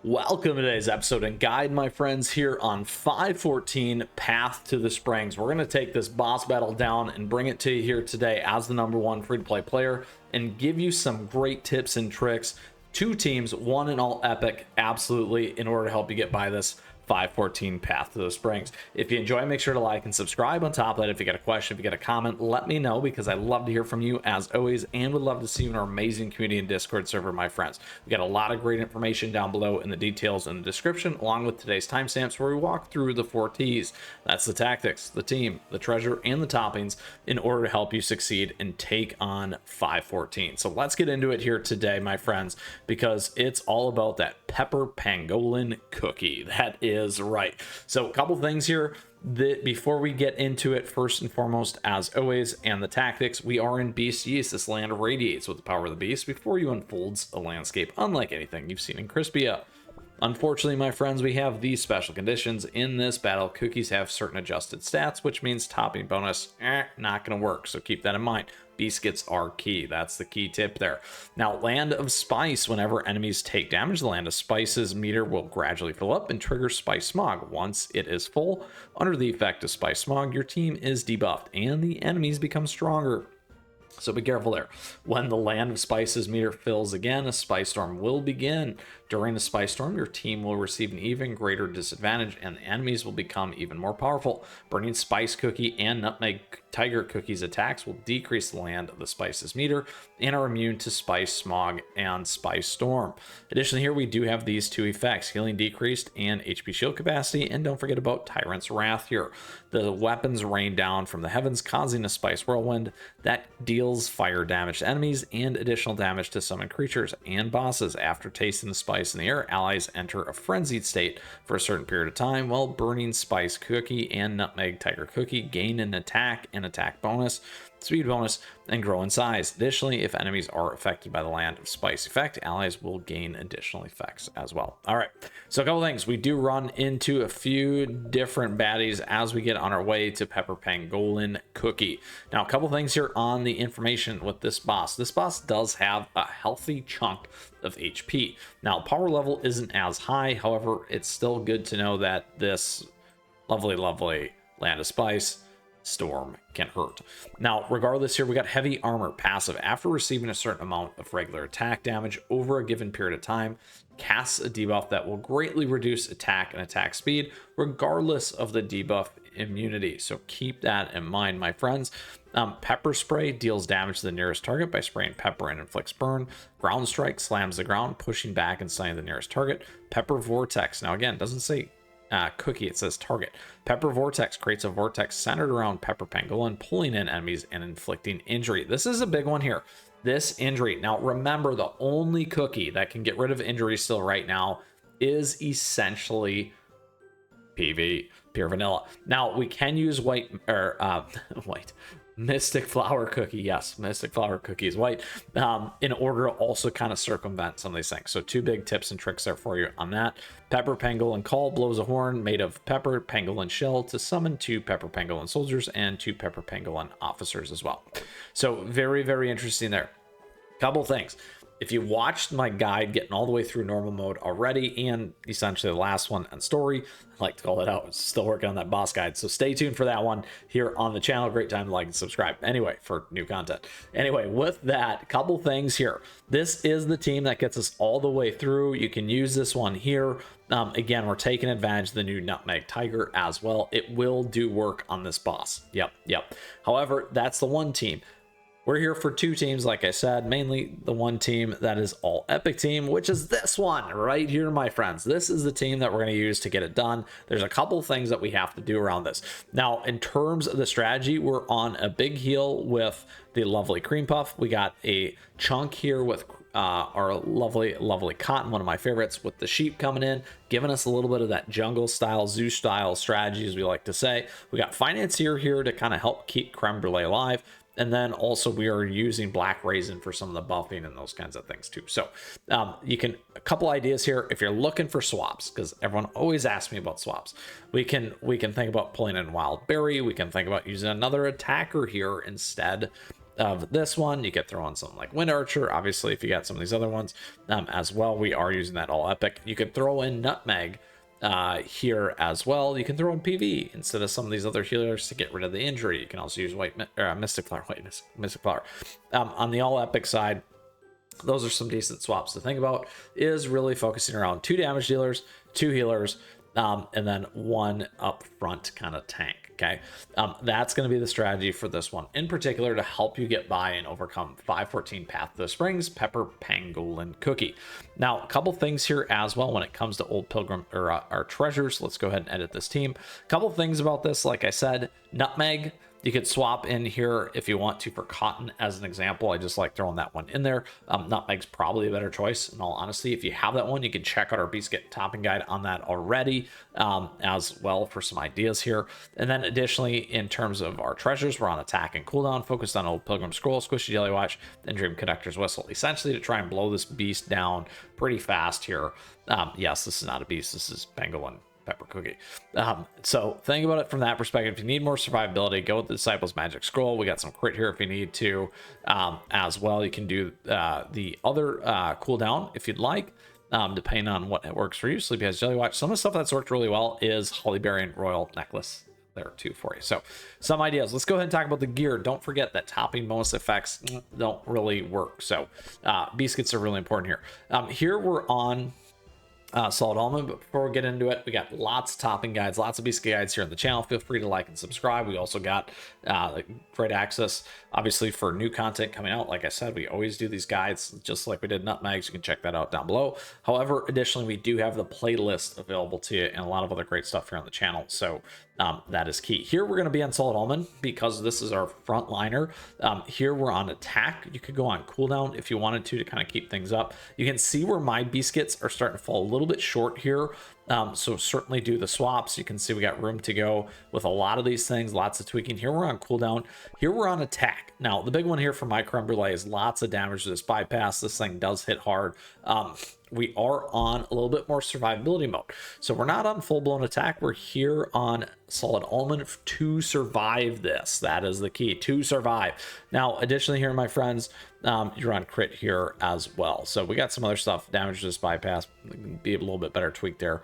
Welcome to today's episode and guide, my friends, here on 514 Path to the Springs. We're going to take this boss battle down and bring it to you here today as the #1 free-to-play player and give you some great tips and tricks. Two teams, one and all epic, absolutely, in order to help you get by this 514 Path to the Springs. If you enjoy, make sure to like and subscribe. On top of that, if you got a question, if you got a comment, let me know, because I love to hear from you as always, and would love to see you in our amazing community and Discord server, my friends. We got a lot of great information down below in the details in the description, along with today's timestamps where we walk through the 4 T's. That's the tactics, the team, the treasure, and the toppings in order to help you succeed and take on 514. So let's get into it here today, my friends, because it's all about that Pepper Pangolin Cookie. That is right. So a couple things here that before we get into it, first and foremost, as always, and the tactics, we are in Beast Yeast. This land radiates with the power of the beast before you unfolds a landscape unlike anything you've seen in Crispia. Unfortunately, my friends, we have these special conditions in this battle. Cookies have certain adjusted stats, which means topping bonus not gonna work, so keep that in mind. Beast gets our key. That's the key tip there. Now, Land of Spice. Whenever enemies take damage, the Land of Spice's meter will gradually fill up and trigger Spice Smog. Once it is full, under the effect of Spice Smog, your team is debuffed and the enemies become stronger. So be careful there. When the Land of Spices meter fills again, a Spice Storm will begin. During the Spice Storm, your team will receive an even greater disadvantage and the enemies will become even more powerful. Burning Spice Cookie and Nutmeg Tiger Cookie's attacks will decrease the Land of the Spices meter and are immune to Spice Smog and Spice Storm. Additionally, here we do have these two effects: healing decreased and HP shield capacity. And don't forget about Tyrant's Wrath here. The weapons rain down from the heavens, causing a Spice Whirlwind that deals fire damage to enemies and additional damage to summoned creatures and bosses. After tasting the spice in the air, allies enter a frenzied state for a certain period of time, while Burning Spice Cookie and Nutmeg Tiger Cookie gain an attack bonus, speed bonus, and grow in size. Additionally, if enemies are affected by the Land of Spice effect, allies will gain additional effects as well. All right, so a couple things. We do run into a few different baddies as we get on our way to Pepper Pangolin Cookie. Now, a couple things here on the information with this boss. This boss does have a healthy chunk of HP. Now, power level isn't as high. However, it's still good to know that this lovely Land of Spice Storm can hurt. Now, regardless, here we got heavy armor passive. After receiving a certain amount of regular attack damage over a given period of time, casts a debuff that will greatly reduce attack and attack speed regardless of the debuff immunity. So keep that in mind, my friends. Pepper Spray deals damage to the nearest target by spraying pepper and inflicts burn. Ground Strike slams the ground, pushing back and stunning the nearest target. Pepper Vortex, now again, doesn't say cookie, it says target. Pepper Vortex creates a vortex centered around Pepper Pangolin, pulling in enemies and inflicting injury. This is a big one here. This injury. Now remember, the only cookie that can get rid of injury still right now is essentially PV, pure vanilla. Now we can use Mystic Flower Cookie. Yes, Mystic Flower Cookie is white, in order to also kind of circumvent some of these things. So two big tips and tricks there for you on that. Pepper Pangolin Call blows a horn made of Pepper Pangolin shell to summon 2 Pepper Pangolin soldiers and 2 Pepper Pangolin officers as well. So very, very interesting there. Couple things. If you watched my guide getting all the way through normal mode already, and essentially the last one on story, I like to call it out, still working on that boss guide, so stay tuned for that one here on the channel. Great time to like and subscribe anyway for new content. Anyway, with that, couple things here. This is the team that gets us all the way through. You can use this one here. Again, we're taking advantage of the new Nutmeg Tiger as well. It will do work on this boss. Yep. However, that's the one team. We're here for 2 teams, like I said, mainly the one team that is all epic team, which is this one right here, my friends. This is the team that we're going to use to get it done. There's a couple things that we have to do around this. Now, in terms of the strategy, we're on a big heal with the lovely Cream Puff. We got a chunk here with our lovely Cotton, one of my favorites, with the sheep coming in, giving us a little bit of that jungle style, zoo style strategy, as we like to say. We got Financier here to kind of help keep Creme Brulee alive. And then also we are using Black Raisin for some of the buffing and those kinds of things too. So you can, a couple ideas here. If you're looking for swaps, because everyone always asks me about swaps, we can think about pulling in Wild Berry. We can think about using another attacker here instead of this one. You could throw in something like Wind Archer, obviously, if you got some of these other ones as well. We are using that all epic. You could throw in Nutmeg here as well. You can throw in PV instead of some of these other healers to get rid of the injury. You can also use Mystic Flower. Mystic Flower. On the all epic side, those are some decent swaps to think about. Is really focusing around 2 damage dealers, 2 healers, and then 1 up front kind of tank. Okay, that's going to be the strategy for this one in particular to help you get by and overcome 514 Path to the Springs, Pepper Pangolin Cookie. Now, a couple things here as well when it comes to Old Pilgrim or our treasures. Let's go ahead and edit this team. A couple things about this, like I said, Nutmeg. You could swap in here if you want to for Cotton as an example. I just like throwing that one in there. Nutmeg's probably a better choice in all honesty. If you have that one, you can check out our Biscuit topping guide on that already as well for some ideas here. And then additionally, in terms of our treasures, we're on attack and cooldown, focused on Old Pilgrim Scroll, Squishy Jelly Watch, and Dream Conductor's Whistle, essentially to try and blow this beast down pretty fast here. Yes, this is not a beast. This is Pangolin Pepper Cookie. So think about it from that perspective. If you need more survivability, go with the Disciples Magic Scroll. We got some crit here if you need to as well. You can do the other cooldown if you'd like, depending on what works for you. Sleepyhead's Jelly Watch. Some of the stuff that's worked really well is Hollyberry Royal Necklace there too for you. So some ideas. Let's go ahead and talk about the gear. Don't forget that topping bonus effects don't really work. So biscuits are really important here. Here we're on Solid Almond, but before we get into it, we got lots of topping guides, lots of biscuit guides here on the channel. Feel free to like and subscribe. We also got great access obviously for new content coming out. Like I said, we always do these guides just like we did Nutmegs. You can check that out down below. However, additionally, we do have the playlist available to you and a lot of other great stuff here on the channel, so that is key. Here we're going to be on Solid Almond because this is our frontliner. Here we're on attack. You could go on cooldown if you wanted to kind of keep things up. You can see where my biscuits are starting to fall a little bit short here. So certainly do the swaps. You can see we got room to go with a lot of these things, lots of tweaking. Here we're on cooldown. Here we're on attack. Now, the big one here for my Creme Brulee is lots of damage to this bypass. This thing does hit hard. We are on a little bit more survivability mode. So we're not on full-blown attack. We're here on Solid Almond to survive this. That is the key, to survive. Now, additionally here, my friends, you're on crit here as well. So we got some other stuff. Damage to this bypass, be a little bit better tweaked there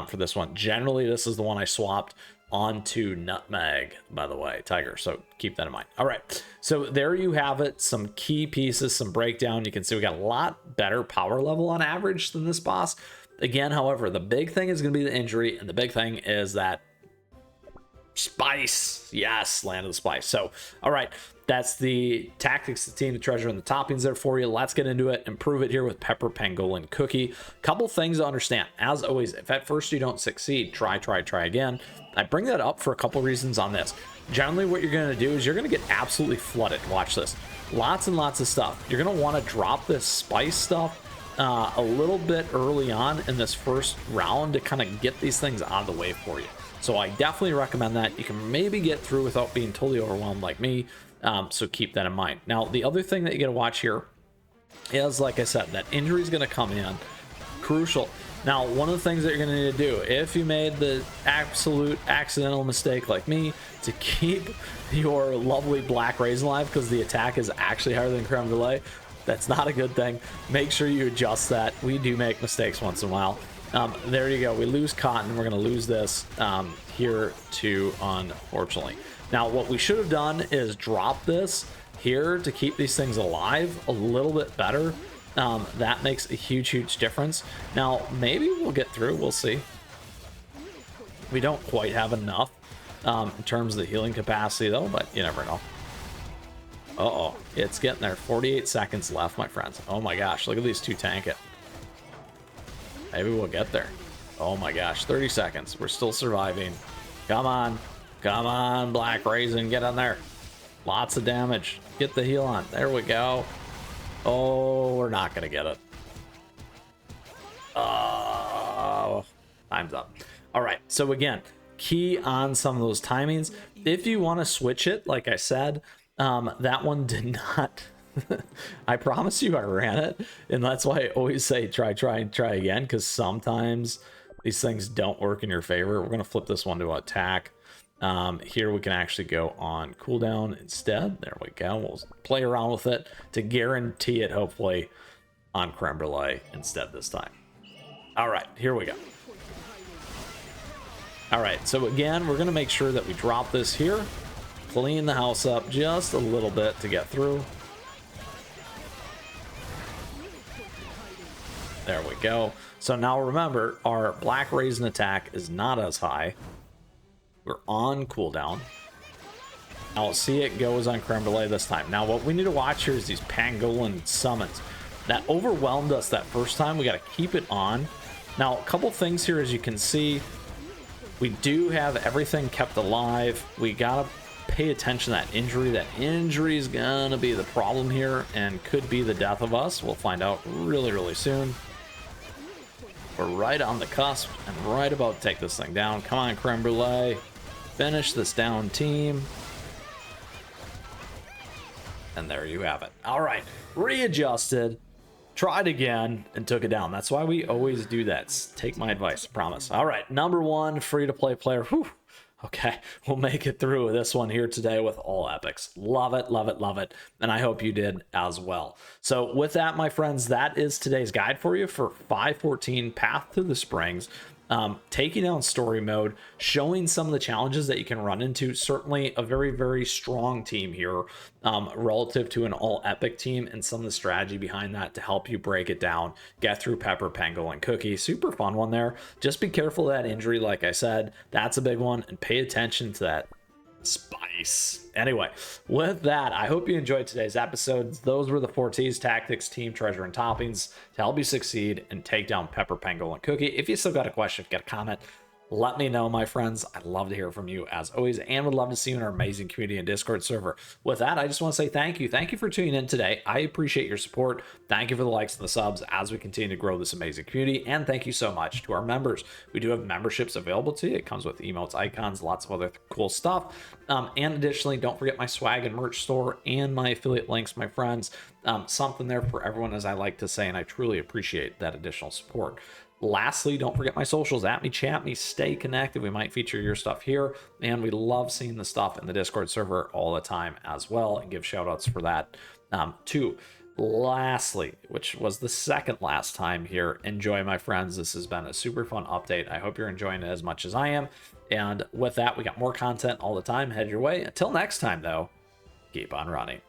for this one. Generally, this is the one I swapped onto Nutmeg, by the way, Tiger, so keep that in mind. All right, so there you have it, some key pieces, some breakdown. You can see we got a lot better power level on average than this boss. Again, however, the big thing is going to be the injury, and the big thing is that spice. Yes, land of the spice. So all right, that's the tactics, the team, the treasure, and the toppings there for you. Let's get into it. Improve it here with Pepper Pangolin Cookie. Couple things to understand. As always, if at first you don't succeed, try again. I bring that up for a couple reasons on this. Generally, what you're going to do is you're going to get absolutely flooded. Watch this. Lots and lots of stuff. You're going to want to drop this spice stuff a little bit early on in this first round to kind of get these things out of the way for you. So I definitely recommend that. You can maybe get through without being totally overwhelmed like me. So keep that in mind. Now, the other thing that you got to watch here is, like I said, that injury is going to come in. Crucial. Now, one of the things that you're going to need to do, if you made the absolute accidental mistake like me, to keep your lovely Black Raisin alive, because the attack is actually higher than Creme Brulee, that's not a good thing. Make sure you adjust that. We do make mistakes once in a while. There you go. We lose Cotton. We're going to lose this here too, unfortunately. Now, what we should have done is drop this here to keep these things alive a little bit better. That makes a huge difference. Now, maybe we'll get through. We'll see. We don't quite have enough in terms of the healing capacity, though, but you never know. Uh-oh. It's getting there. 48 seconds left, my friends. Oh, my gosh. Look at these two tank it. Maybe we'll get there. Oh, my gosh. 30 seconds. We're still surviving. Come on. Come on, Black Raisin. Get on there. Lots of damage. Get the heal on. There we go. Oh, we're not going to get it. Oh, time's up. All right. So again, key on some of those timings. If you want to switch it, like I said, that one did not. I promise you I ran it. And that's why I always say try again, because sometimes these things don't work in your favor. We're going to flip this one to attack. Here we can actually go on cooldown instead. There we go. We'll play around with it to guarantee it, hopefully, on Creme Brulee instead this time. All right, here we go. All right, so again, we're going to make sure that we drop this here, clean the house up just a little bit to get through. There we go. So now remember, our Black Raisin attack is not as high. We're on cooldown. I'll see it goes on Creme Brulee this time. Now, what we need to watch here is these Pangolin summons. That overwhelmed us that first time. We got to keep it on. Now, a couple things here, as you can see, we do have everything kept alive. We got to pay attention to that injury. That injury is going to be the problem here and could be the death of us. We'll find out really, really soon. We're right on the cusp and right about to take this thing down. Come on, Creme Brulee. Finish this down, team. And there you have it. All right, readjusted, tried again, and took it down. That's why we always do that. Take my advice, promise. All right, number one, free-to-play player. Whew. Okay, we'll make it through this one here today with all epics. Love it, love it, love it. And I hope you did as well. So with that, my friends, that is today's guide for you for 514 Path to the Springs. Taking down story mode, showing some of the challenges that you can run into. Certainly a very, very strong team here relative to an all epic team, and some of the strategy behind that to help you break it down, get through Pepper Pangolin Cookie. Super fun one there. Just be careful of that injury. Like I said, that's a big one, and pay attention to that spice. Anyway, with that, I hope you enjoyed today's episodes. Those were the 4Ts: tactics, team, treasure, and toppings to help you succeed and take down Pepper Pangolin Cookie. If you still got a question, if you got a comment, let me know, my friends. I'd love to hear from you as always, and would love to see you in our amazing community and Discord server. With that, I just want to say thank you. Thank you for tuning in today. I appreciate your support. Thank you for the likes and the subs as we continue to grow this amazing community. And thank you so much to our members. We do have memberships available to you. It comes with emotes, icons, lots of other cool stuff. And additionally, don't forget my swag and merch store and my affiliate links, my friends. Something there for everyone, as I like to say, and I truly appreciate that additional support. Lastly, don't forget my socials. At me, chat me, stay connected. We might feature your stuff here, and we love seeing the stuff in the Discord server all the time as well, and give shout outs for that too. Lastly, which was the second last time here, enjoy, my friends. This has been a super fun update. I hope you're enjoying it as much as I am. And with that, we got more content all the time. Head your way. Until next time, though, keep on running.